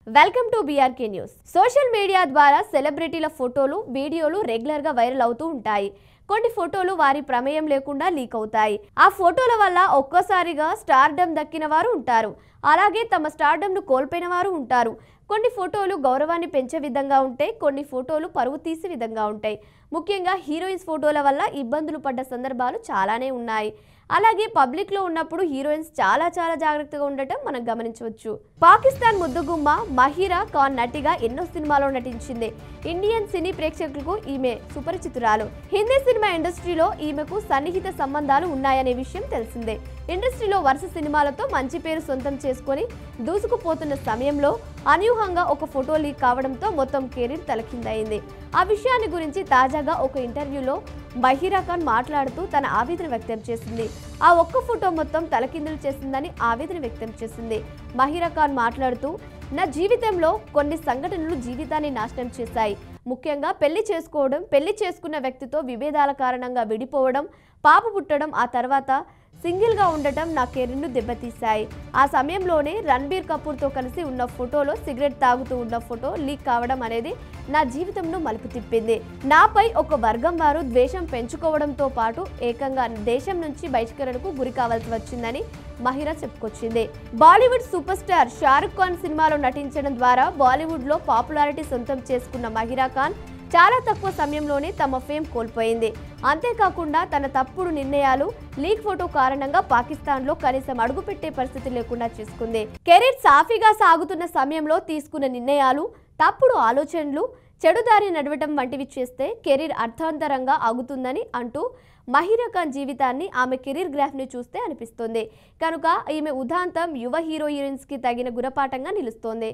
Welcome to BRK news. Social media ద్వారా సెలబ్రిటీల ఫోటోలు, వీడియోలు రెగ్యులర్ గా వైరల్ అవుతూ ఉంటాయి. కొన్ని ఫోటోలు వారి ప్రమేయం లేకుండా లీక్ అవుతాయి. ఆ ఫోటోల వల్ల ఒక్కసారిగా స్టార్డమ్ దక్కిన వారు ఉంటారు. అలాగే తమ స్టార్డమ్ ను కోల్పోయిన వారు ఉంటారు. కొన్ని ఫోటోలు గౌరవాన్ని పెంచే విధంగా ఉంటాయి, కొన్ని ఫోటోలు పరువు తీసే విధంగా ఉంటాయి. ముఖ్యంగా హీరోయిన్స్ ఫోటోల వల్ల ఇబ్బందులు పడ్డ సందర్భాలు చాలానే ఉన్నాయి. అలాగే పబ్లిక్ లో ఉన్నప్పుడు హీరోయిన్స్ చాలా జాగ్రత్తగా ఉండటం మనం గమనించవచ్చు. పాకిస్తాన్ ముద్దుగుమ్మ మహిరా ఖాన్ నటిగా ఎన్నో సినిమాలో నటించింది. ఇండియన్ సినీ ప్రేక్షకులకు ఈమె సుపరిచితురాలు. హిందీ సినిమా ఇండస్ట్రీలో ఈమెకు సన్నిహిత సంబంధాలు ఉన్నాయనే విషయం తెలిసిందే. ఇండస్ట్రీలో వరుస సినిమాలతో మంచి పేరు సొంతం చేసుకొని దూసుకుపోతున్న సమయంలో అనూహ్యంగా ఒక ఫోటో లీక్ కావడంతో మొత్తం కెరీర్ తలకిందయింది. ఆ విషయాన్ని గురించి తాజాగా ఒక ఇంటర్వ్యూలో మహిరా ఖాన్ మాట్లాడుతూ తన ఆవేదన వ్యక్తం చేసింది. ఆ ఒక్క ఫోటో మొత్తం తలకిందులు చేసిందని ఆవేదన వ్యక్తం చేసింది. మహిరా ఖాన్ మాట్లాడుతూ, నా జీవితంలో కొన్ని సంఘటనలు జీవితాన్ని నాశనం చేశాయి. ముఖ్యంగా పెళ్లి చేసుకున్న వ్యక్తితో విభేదాల కారణంగా విడిపోవడం, పాప పుట్టడం, ఆ తర్వాత సింగిల్ గా ఉండటం నా కెరీర్ను దెబ్బతీశాయి. ఆ సమయంలోనే రణబీర్ కపూర్తో కలిసి ఉన్న ఫోటోలో సిగరెట్ తాగుతూ ఉన్న ఫోటో లీక్ కావడం అనేది నా జీవితంలో మలుపు తిప్పింది. నాపై ఒక వర్గం వారు ద్వేషం పెంచుకోవడంతో పాటు ఏకంగా దేశం నుంచి బహిష్కరణకు గురి కావాల్సి వచ్చిందని మహిరా చెప్పుకొచ్చింది. బాలీవుడ్ సూపర్ స్టార్ షారుఖ్ ఖాన్ సినిమాలో నటించడం ద్వారా బాలీవుడ్ లో పాపులారిటీ సొంతం చేసుకున్న మహిరా ఖాన్ చాలా తక్కువ సమయంలోనే తమ ఫేమ్ కోల్పోయింది. అంతేకాకుండా తన తప్పుడు నిర్ణయాలు, లీక్ ఫోటో కారణంగా పాకిస్తాన్ లో కనీసం అడుగుపెట్టే పరిస్థితి లేకుండా చేసుకుంది. కెరీర్ సాఫీగా సాగుతున్న సమయంలో తీసుకున్న నిర్ణయాలు, తప్పుడు ఆలోచనలు, చెడుదారి నడవటం వంటివి చేస్తే కెరీర్ అర్థాంతరంగా ఆగుతుందని అంటూ మహిరా ఖాన్ జీవితాన్ని, ఆమె కెరీర్ గ్రాఫ్ ని చూస్తే అనిపిస్తుంది. కనుక ఈమె ఉదాంతం యువ హీరోయిన్స్ కి తగిన గుణపాఠంగా నిలుస్తోంది.